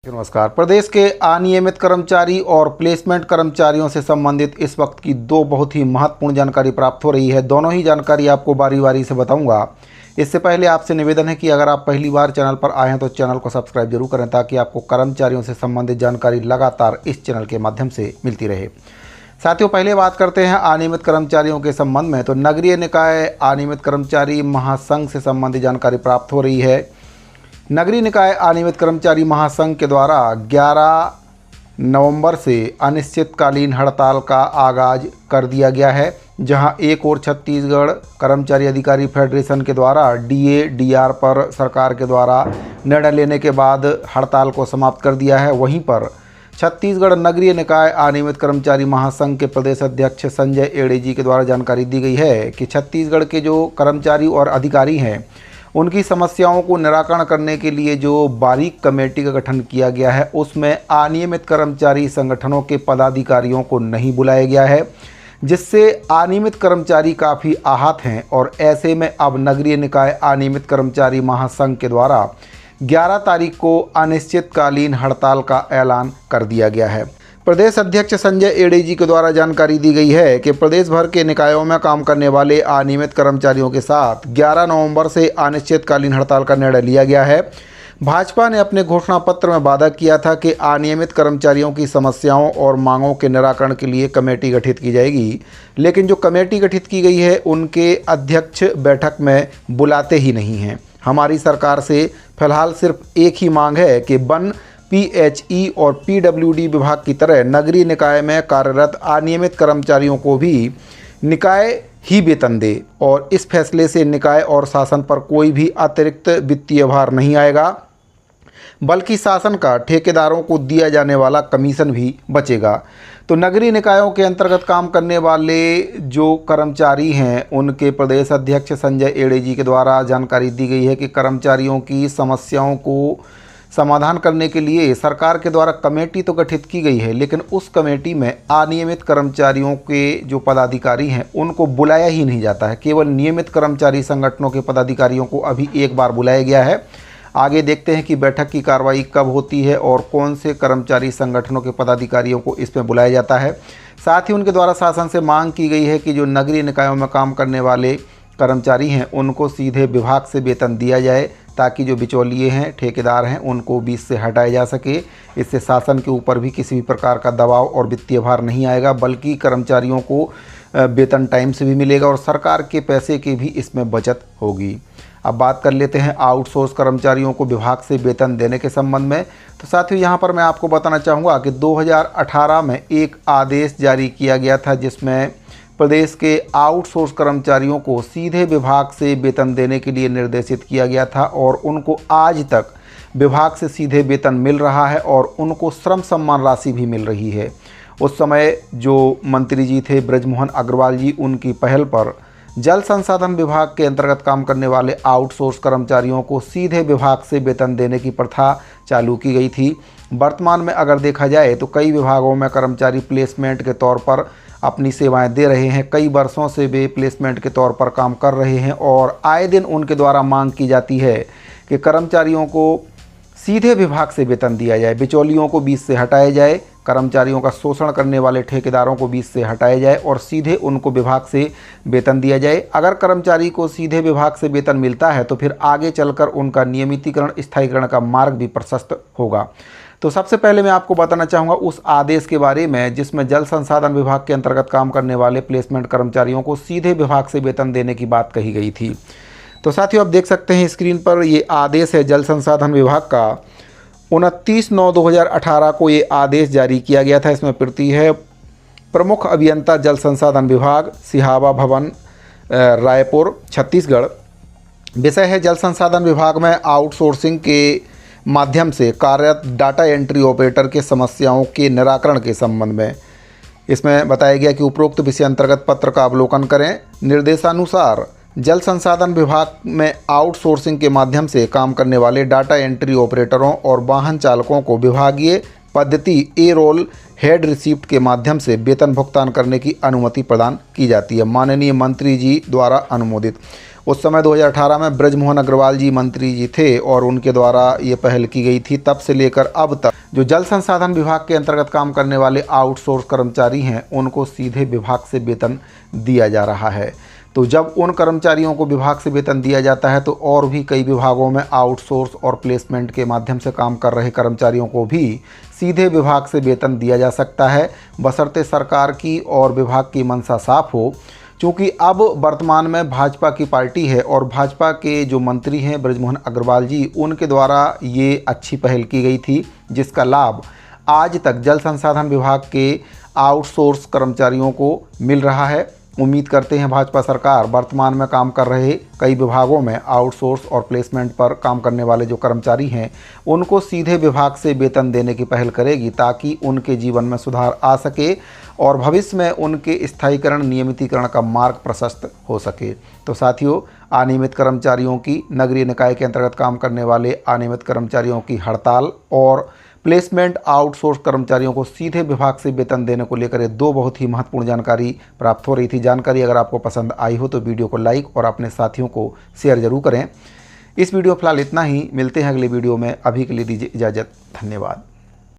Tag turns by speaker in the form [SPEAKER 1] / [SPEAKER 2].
[SPEAKER 1] नमस्कार। प्रदेश के अनियमित कर्मचारी और प्लेसमेंट कर्मचारियों से संबंधित इस वक्त की दो बहुत ही महत्वपूर्ण जानकारी प्राप्त हो रही है। दोनों ही जानकारी आपको बारी बारी से बताऊंगा। इससे पहले आपसे निवेदन है कि अगर आप पहली बार चैनल पर आए हैं तो चैनल को सब्सक्राइब जरूर करें ताकि आपको कर्मचारियों से संबंधित जानकारी लगातार इस चैनल के माध्यम से मिलती रहे। साथियों, पहले बात करते हैं अनियमित कर्मचारियों के संबंध में। तो नगरीय निकाय अनियमित कर्मचारी महासंघ से संबंधित जानकारी प्राप्त हो रही है। नगरीय निकाय अनियमित कर्मचारी महासंघ के द्वारा 11 नवंबर से अनिश्चितकालीन हड़ताल का आगाज कर दिया गया है, जहां एक और छत्तीसगढ़ कर्मचारी अधिकारी फेडरेशन के द्वारा डीए-डीआर पर सरकार के द्वारा निर्णय लेने के बाद हड़ताल को समाप्त कर दिया है। वहीं पर छत्तीसगढ़ नगरीय निकाय अनियमित कर्मचारी महासंघ के प्रदेश अध्यक्ष संजय एड़े जी के द्वारा जानकारी दी गई है कि छत्तीसगढ़ के जो कर्मचारी और अधिकारी हैं उनकी समस्याओं को निराकरण करने के लिए जो बारीक कमेटी का गठन किया गया है उसमें अनियमित कर्मचारी संगठनों के पदाधिकारियों को नहीं बुलाया गया है, जिससे अनियमित कर्मचारी काफ़ी आहत हैं। और ऐसे में अब नगरीय निकाय अनियमित कर्मचारी महासंघ के द्वारा 11 तारीख को अनिश्चितकालीन हड़ताल का ऐलान कर दिया गया है। प्रदेश अध्यक्ष संजय एड़े जी के द्वारा जानकारी दी गई है कि प्रदेश भर के निकायों में काम करने वाले अनियमित कर्मचारियों के साथ 11 नवंबर से अनिश्चितकालीन हड़ताल का निर्णय लिया गया है। भाजपा ने अपने घोषणा पत्र में वादा किया था कि अनियमित कर्मचारियों की समस्याओं और मांगों के निराकरण के लिए कमेटी गठित की जाएगी, लेकिन जो कमेटी गठित की गई है उनके अध्यक्ष बैठक में बुलाते ही नहीं हैं। हमारी सरकार से फिलहाल सिर्फ एक ही मांग है कि वन, पीएचई और पीडब्ल्यूडी विभाग की तरह नगरीय निकाय में कार्यरत अनियमित कर्मचारियों को भी निकाय ही वेतन दे, और इस फैसले से निकाय और शासन पर कोई भी अतिरिक्त वित्तीय भार नहीं आएगा, बल्कि शासन का ठेकेदारों को दिया जाने वाला कमीशन भी बचेगा। तो नगरीय निकायों के अंतर्गत काम करने वाले जो कर्मचारी हैं उनके प्रदेश अध्यक्ष संजय एड़े जी के द्वारा जानकारी दी गई है कि कर्मचारियों की समस्याओं को समाधान करने के लिए सरकार के द्वारा कमेटी तो गठित की गई है, लेकिन उस कमेटी में अनियमित कर्मचारियों के जो पदाधिकारी हैं उनको बुलाया ही नहीं जाता है। केवल नियमित कर्मचारी संगठनों के पदाधिकारियों को अभी एक बार बुलाया गया है। आगे देखते हैं कि बैठक की कार्रवाई कब होती है और कौन से कर्मचारी संगठनों के पदाधिकारियों को इसमें बुलाया जाता है। साथ ही उनके द्वारा शासन से मांग की गई है कि जो नगरीय निकायों में काम करने वाले कर्मचारी हैं उनको सीधे विभाग से वेतन दिया जाए, ताकि जो बिचौलिए हैं, ठेकेदार हैं, उनको बीच से हटाया जा सके। इससे शासन के ऊपर भी किसी भी प्रकार का दबाव और वित्तीय भार नहीं आएगा, बल्कि कर्मचारियों को वेतन टाइम से भी मिलेगा और सरकार के पैसे की भी इसमें बचत होगी। अब बात कर लेते हैं आउटसोर्स कर्मचारियों को विभाग से वेतन देने के संबंध में। तो साथियों, यहाँ पर मैं आपको बताना चाहूँगा कि 2018 में एक आदेश जारी किया गया था जिसमें प्रदेश के आउटसोर्स कर्मचारियों को सीधे विभाग से वेतन देने के लिए निर्देशित किया गया था, और उनको आज तक विभाग से सीधे वेतन मिल रहा है और उनको श्रम सम्मान राशि भी मिल रही है। उस समय जो मंत्री जी थे ब्रजमोहन अग्रवाल जी, उनकी पहल पर जल संसाधन विभाग के अंतर्गत काम करने वाले आउटसोर्स कर्मचारियों को सीधे विभाग से वेतन देने की प्रथा चालू की गई थी। वर्तमान में अगर देखा जाए तो कई विभागों में कर्मचारी प्लेसमेंट के तौर पर अपनी सेवाएं दे रहे हैं। कई वर्षों से वे प्लेसमेंट के तौर पर काम कर रहे हैं और आए दिन उनके द्वारा मांग की जाती है कि कर्मचारियों को सीधे विभाग से वेतन दिया जाए, बिचौलियों को बीच से हटाया जाए, कर्मचारियों का शोषण करने वाले ठेकेदारों को बीच से हटाया जाए और सीधे उनको विभाग से वेतन दिया जाए। अगर कर्मचारी को सीधे विभाग से वेतन मिलता है तो फिर आगे चलकर उनका नियमितीकरण, स्थायीकरण का मार्ग भी प्रशस्त होगा। तो सबसे पहले मैं आपको बताना चाहूँगा उस आदेश के बारे में जिसमें जल संसाधन विभाग के अंतर्गत काम करने वाले प्लेसमेंट कर्मचारियों को सीधे विभाग से वेतन देने की बात कही गई थी। तो साथियों, आप देख सकते हैं स्क्रीन पर ये आदेश है जल संसाधन विभाग का। 29/9/2018 को ये आदेश जारी किया गया था। इसमें प्रति है प्रमुख अभियंता जल संसाधन विभाग, सिहावा भवन, रायपुर, छत्तीसगढ़। विषय है जल संसाधन विभाग में आउटसोर्सिंग के माध्यम से कार्यरत डाटा एंट्री ऑपरेटर के समस्याओं के निराकरण के संबंध में। इसमें बताया गया कि उपरोक्त विषय अंतर्गत पत्र का अवलोकन करें। निर्देशानुसार जल संसाधन विभाग में आउटसोर्सिंग के माध्यम से काम करने वाले डाटा एंट्री ऑपरेटरों और वाहन चालकों को विभागीय पद्धति ए रोल हेड रिसीप्ट के माध्यम से वेतन भुगतान करने की अनुमति प्रदान की जाती है, माननीय मंत्री जी द्वारा अनुमोदित। उस समय 2018 में ब्रजमोहन अग्रवाल जी मंत्री जी थे और उनके द्वारा ये पहल की गई थी। तब से लेकर अब तक जो जल संसाधन विभाग के अंतर्गत काम करने वाले आउटसोर्स कर्मचारी हैं उनको सीधे विभाग से वेतन दिया जा रहा है। तो जब उन कर्मचारियों को विभाग से वेतन दिया जाता है तो और भी कई विभागों में आउटसोर्स और प्लेसमेंट के माध्यम से काम कर रहे कर्मचारियों को भी सीधे विभाग से वेतन दिया जा सकता है, बशर्ते सरकार की और विभाग की मंशा साफ हो। क्योंकि अब वर्तमान में भाजपा की पार्टी है और भाजपा के जो मंत्री हैं ब्रजमोहन अग्रवाल जी, उनके द्वारा ये अच्छी पहल की गई थी, जिसका लाभ आज तक जल संसाधन विभाग के आउटसोर्स कर्मचारियों को मिल रहा है। उम्मीद करते हैं भाजपा सरकार वर्तमान में काम कर रहे कई विभागों में आउटसोर्स और प्लेसमेंट पर काम करने वाले जो कर्मचारी हैं उनको सीधे विभाग से वेतन देने की पहल करेगी, ताकि उनके जीवन में सुधार आ सके और भविष्य में उनके स्थायीकरण नियमितीकरण का मार्ग प्रशस्त हो सके। तो साथियों, अनियमित कर्मचारियों की, नगरीय निकाय के अंतर्गत काम करने वाले अनियमित कर्मचारियों की हड़ताल और प्लेसमेंट आउटसोर्स कर्मचारियों को सीधे विभाग से वेतन देने को लेकर ये दो बहुत ही महत्वपूर्ण जानकारी प्राप्त हो रही थी। जानकारी अगर आपको पसंद आई हो तो वीडियो को लाइक और अपने साथियों को शेयर जरूर करें। इस वीडियो फिलहाल इतना ही, मिलते हैं अगले वीडियो में। अभी के लिए दीजिए इजाज़त, धन्यवाद।